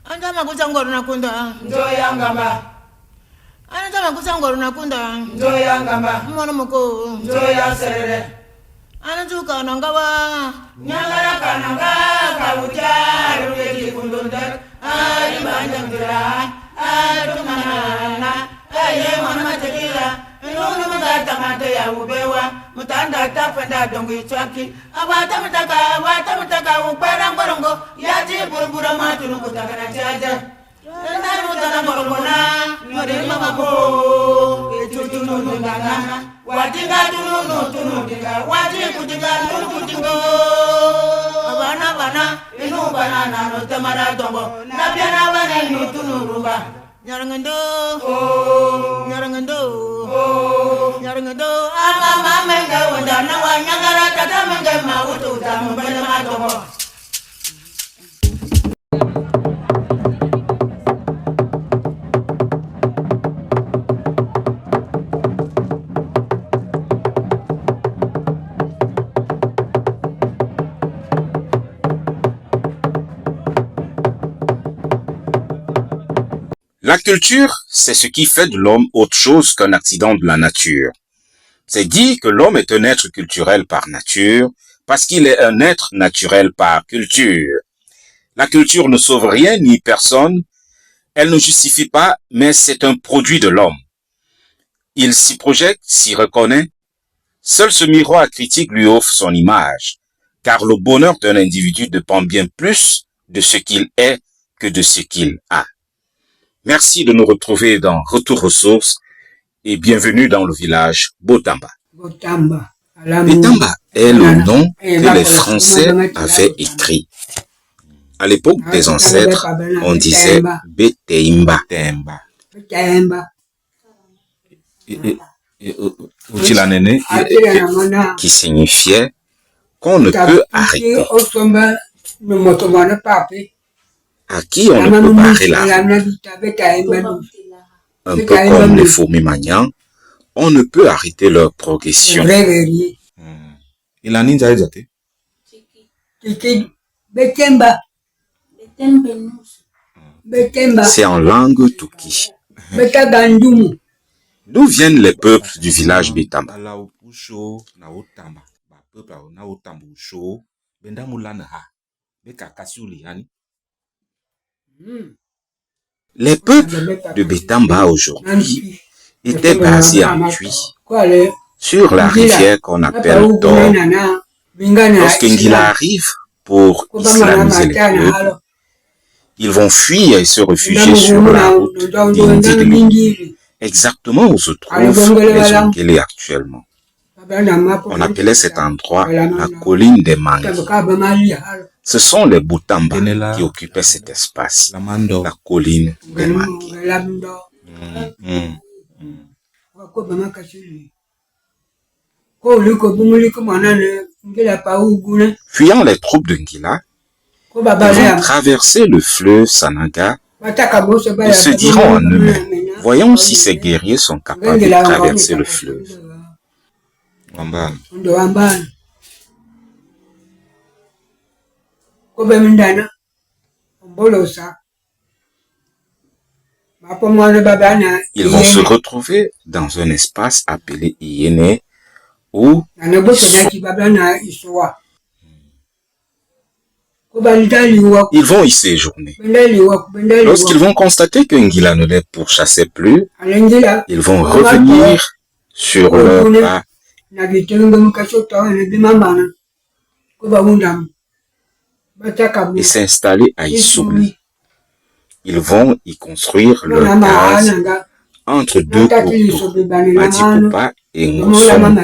Anjama kuchangoro nakunda. Njoya ngamba. Anjama kuchangoro nakunda. Njoya ngamba. Mwana moko. Njoya serere. Anajuka nangawa. Nyangara kananga kabuja rubeki kundunda. Ari banjangira. Ari manana. Aye mwana matekila. Nunu mugata mate ya ubewa. Mutanda tapenda dongo ichwaki. Awata mutaka upera ngorongo. Yaji burubura matunu kutaka na chaja. Nari mutaka ngorongo na. Nyore mama ko. Echuchu nunu nganga. Watinga tunu dinga. Waji kutinga nunu kutingo. Bana. Inu banana no tamara dongo. Nabiana bana inu tunu rumba. Nyarangando. Ama menga wanda na wanyangara tata menga mautu tamu bana madomo. La culture, c'est ce qui fait de l'homme autre chose qu'un accident de la nature. C'est dit que l'homme est un être culturel par nature, parce qu'il est un être naturel par culture. La culture ne sauve rien ni personne, elle ne justifie pas, mais c'est un produit de l'homme. Il s'y projette, s'y reconnaît. Seul ce miroir critique lui offre son image, car le bonheur d'un individu dépend bien plus de ce qu'il est que de ce qu'il a. Merci de nous retrouver dans Retour aux sources et bienvenue dans le village Botamba. Botamba est le nom que les Français avaient écrit. À l'époque des ancêtres, on disait Beteimba. Qui signifiait qu'on ne peut arrêter. À qui on ne peut barrer la route. Un peu comme les fourmis maniants, on ne peut arrêter leur progression. C'est en langue Tuki. D'où viennent les peuples du village Betamba? Les peuples de Betamba aujourd'hui étaient basés en Tui, sur la rivière qu'on appelle Dor. Lorsque Ngila arrive pour islamiser les peuples, ils vont fuir et se réfugier sur la route d'Indidli, exactement où se trouvent les Ongélés actuellement. On appelait cet endroit la colline des Mangues. Ce sont les Boutamba qui occupaient cet espace, la colline des Mangues. Fuyant les troupes de Ngila, ils vont traverser le fleuve Sanaga et se diront en eux-mêmes, voyons si ces guerriers sont capables de traverser le fleuve. Ils vont se retrouver dans un espace appelé Iéné où ils vont y séjourner. Lorsqu'ils vont constater que Ngila ne les pourchassait plus, ils vont revenir sur leur pas et s'installer à Issoubli. Ils vont y construire leur case entre deux coteaux, Madipopa et Ngosomo.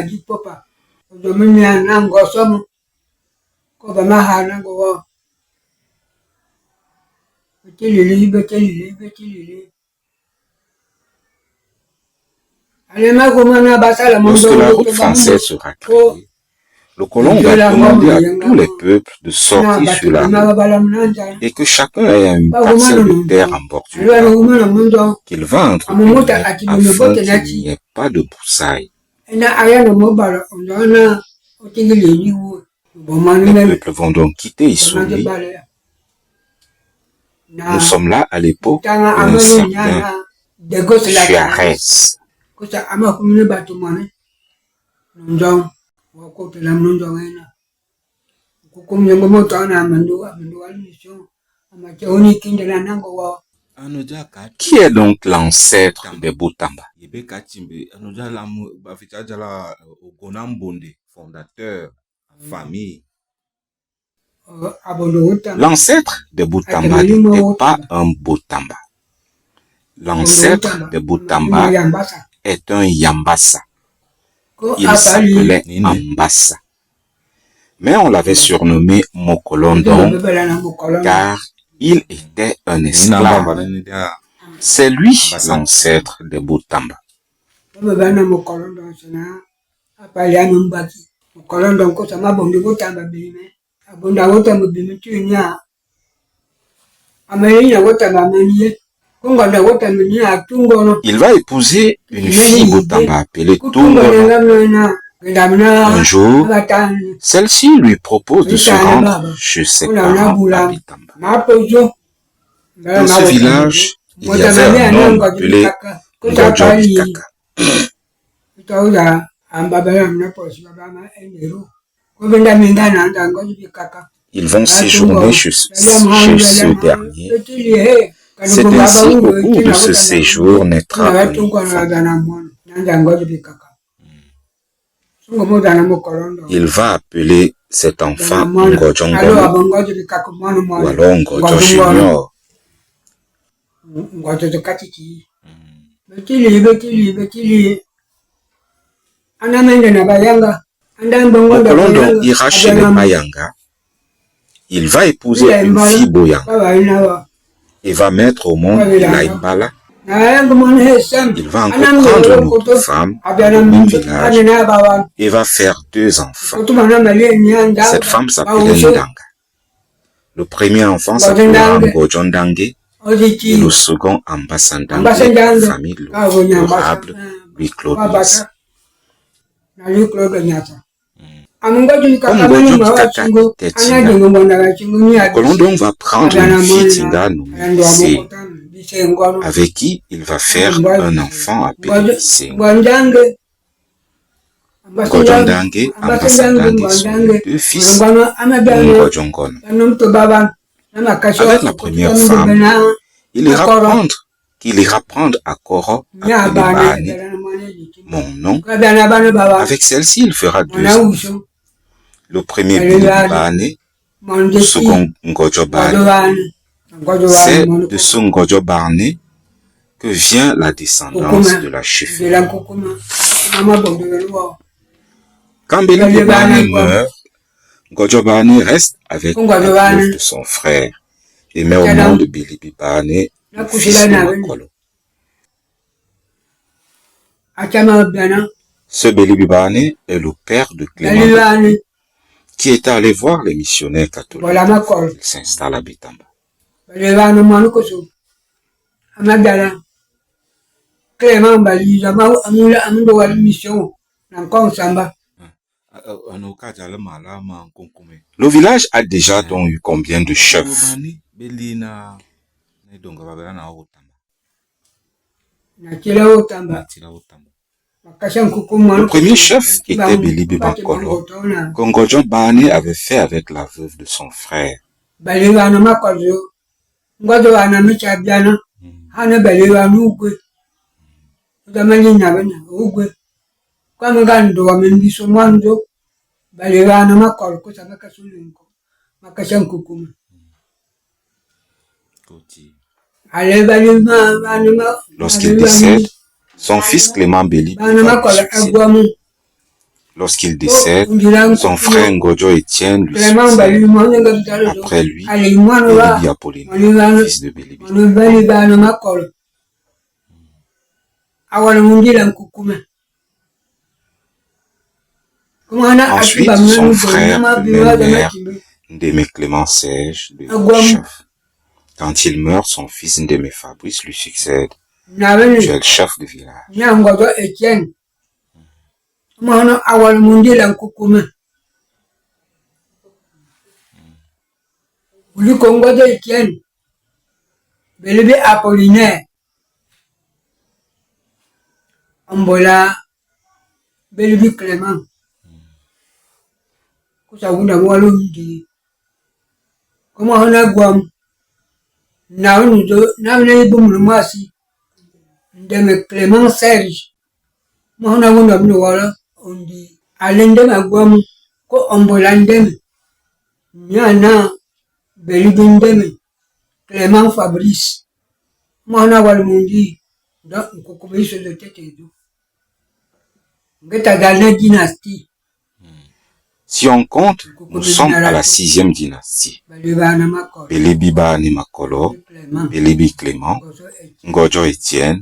Lorsque la route française sera créée, le colon va demander à tous les peuples de sortir sur la route et que chacun ait une parcelle de terre en bordure qu'il va entretenir afin qu'il n'y ait pas de broussailles. Les peuples vont donc quitter Issoubli Nous sommes là à l'époque d'un certain Suarez. Qui est donc l'ancêtre des Boutamba? Fondateur, famille. L'ancêtre des Boutamba n'était pas un Boutamba. L'ancêtre des Boutamba est un Yambassa. Il s'appelait Ambassa. Mais on l'avait surnommé Mokolondon car il était un esclave. C'est lui l'ancêtre des Boutamba. Il va épouser une fille Boutamba appelée Tungono. Un jour, celle-ci lui propose de se rendre chez ses parents à Bitamba. Dans ce village, il y avait un homme appelé Ngojo Bikaka. Ils vont séjourner chez ce dernier. C'est ainsi qu'au cours de ce séjour naîtra un enfant. Il va appeler cet enfant Ngojongono ou alors Ngojo Junior. Mokolondon ira chez les Bayanga. Il va épouser une fille Boyanga et va mettre au monde Laimbala. Il va encore prendre une autre femme dans le même village et va faire 2 enfants. Cette femme s'appelait Ndanga. Le premier enfant s'appelait Ngojondangue et le second Ambassandangue, famille l'honorable Louis Claude. Comme Ngojo Bikaka était Tinga, Mokolondon va prendre une fille Tinga nommée Bissé, avec qui il va faire un enfant appelé Bissé. Ngojondangue, Ambassandangue sont les 2 fils de Ngojongono. Avec la première femme, il ira prendre à Koro, appelé Bane, mon nom. Avec celle-ci, il fera 2 enfants. Le premier Billy Bane, le second Ngojo Bane. C'est de ce Ngojo Bane que vient la descendance de la chefferie. Quand Billy Bane meurt, Ngojo Bane reste avec la veuve de son frère et met au monde Billy Bane, le fils de Makolo. Ce Billy Bane est le père de Clément, qui était allé voir les missionnaires catholiques. Il s'installe à Bitamba. Le village a déjà donc eu combien de chefs? Le premier chef était Bilibi Bankolo, que Ngojo Bane avait fait avec la veuve de son frère. Lorsqu'il décède, son fils Clément Bilibi va lui succéder. Lorsqu'il décède, son frère Ngojo Etienne lui succède. Après lui, Bilibi Apollinaire, fils de Bilibi. Ensuite, son frère, le même maire, Ndémé Clément Serge, devient chef. Quand il meurt, son fils Ndémé Fabrice lui succède. Tu es le chef du village. Belibi Apollinaire. Ambola Belibi Clément. Kusa wunda walundi. Comment on a guam? Na ibu mulumasi. Ndeme Clément Serge. Mahona wunda wala undi. Alende guam ko ambola ndeme. Nyana Belibi ndeme. Clément Fabrice. Mahona walundi. Donc, on commence de tête et tout. Dynastie. Si on compte, nous sommes à la 6e dynastie. Belibi Bani Makolo, Belibi Clément, Ngojo Étienne,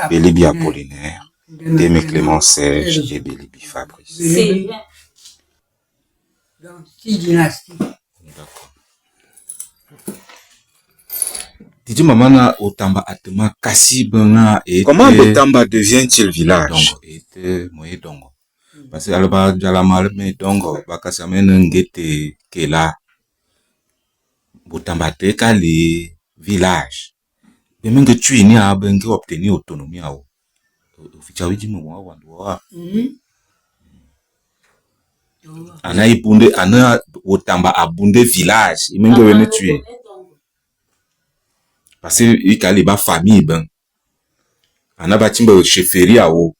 Belibi Apollinaire, Ndeme Clément Serge et Belibi Fabrice. C'est bien. Donc, 6 dynasties. D'accord. Didi Mamana Otamba Atema Kasi Bena et comment Botamba devient-il village? Dongo. Parce que Alba Jalamal me Dongo, Bakasamen Ngete Kela. Botamba Teka les villages. Mais même que tu es né à Bengue obtenir autonomie à Fichawi Jimou Wandoa. Ana Ibunde, Ana Otamba Abunde village. Il m'a dit tu es. Parce que il y a les famille ben on a bâti une chefferie à eau.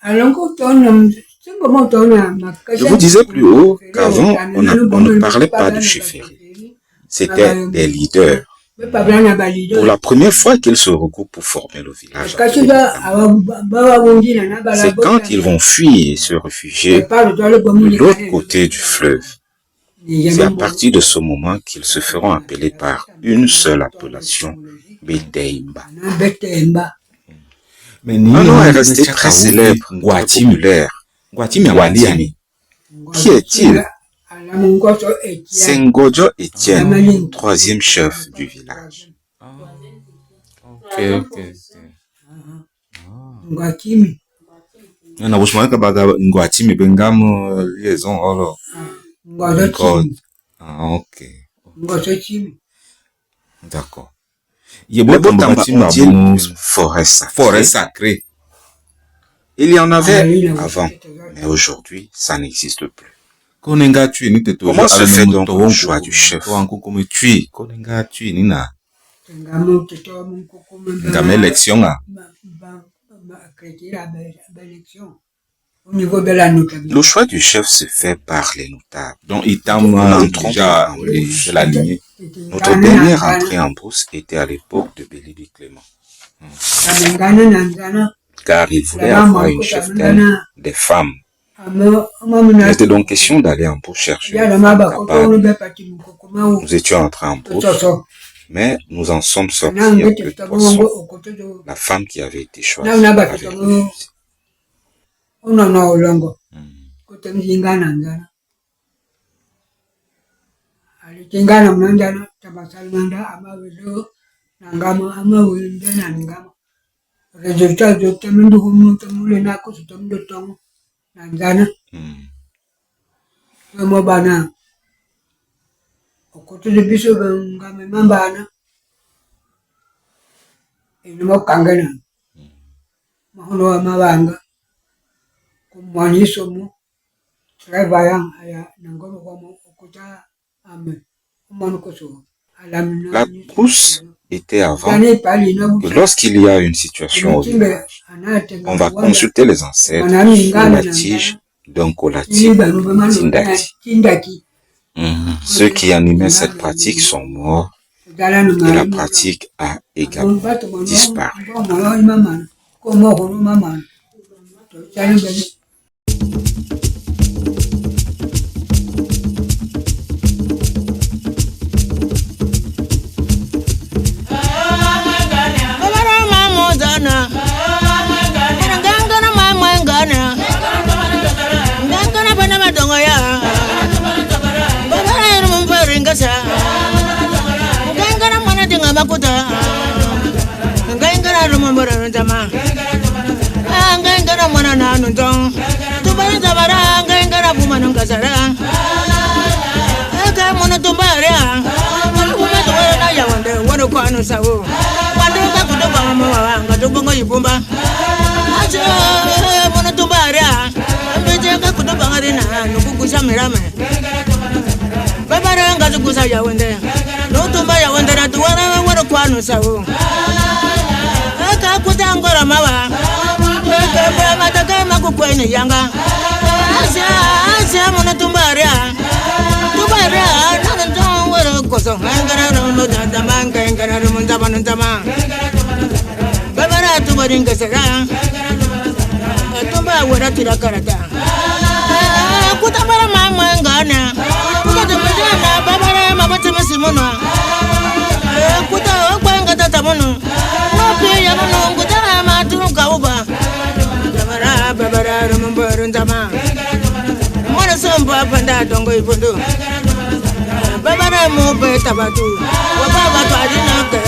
Je vous disais plus haut qu'avant on ne parlait pas de chefferie, c'était des leaders. Pour la première fois qu'ils se regroupent pour former le village, c'est quand ils vont fuir et se réfugier de l'autre côté du fleuve. C'est à partir de ce moment qu'ils se feront appeler par une seule appellation, Beteimba. Mais un nom est resté très célèbre, populaire, Ngwatimi. Qui est-il? C'est Ngojo Étienne, 3e chef du village. Ngwatimi. Ngwatimi Bengam liaison alors. Ah, ok. D'accord. Il y a beaucoup de forêt sacrée. Il y en avait avant, mais aujourd'hui, ça n'existe plus. Comment se fait donc le choix du chef? Le choix du chef se fait par les notables. Donc, nous entrons déjà de la lignée. Notre dernière entrée en bourse était à l'époque de Belibi Clément. Car il voulait avoir une cheftaine des femmes. Il était donc question d'aller en bourse chercher une femme capable. Nous étions entrés en bourse, mais nous en sommes sortis avec peu de poissons. La femme qui avait été choisie avait refusé. Longo. Kote mjingana njana. Alikingana mnanjana tabasal manda ama wedo nangama ama wende na ngama. Resultat de temendu humu temule na ko temendu tong nanjana. Mo bana. Okote de biso ngame mambana. Ino mo kangana. Mahono mabanga. La brousse était avant que lorsqu'il y a une situation au village, on va consulter les ancêtres sur la tige d'un colati Tindaki. Ceux qui animaient cette pratique sont morts et la pratique a également disparu. wano kwano sawo wanduka kutoba mama wanga tubongo yipumba acha mono tubaria mbejeka kutoba ngarina nukukusha mirame babara ngazi kusa ya wende no tumba ya wende na tuwana wano kwano sawo aka kutangora mawa aka mataka makukwenye yanga acha mono tubaria nana waro koso ngara no dama ngara no dama babara tubaringa sera tumba wara tira karata kutabara mama ngana kutabara babara mama temasimono kuta kwanga tatamono wapi ya mono kutara maturu kauba babara rumbaru dama mwana somba panda dongo ipondo babara mo pe tabatu wa baba to adina ke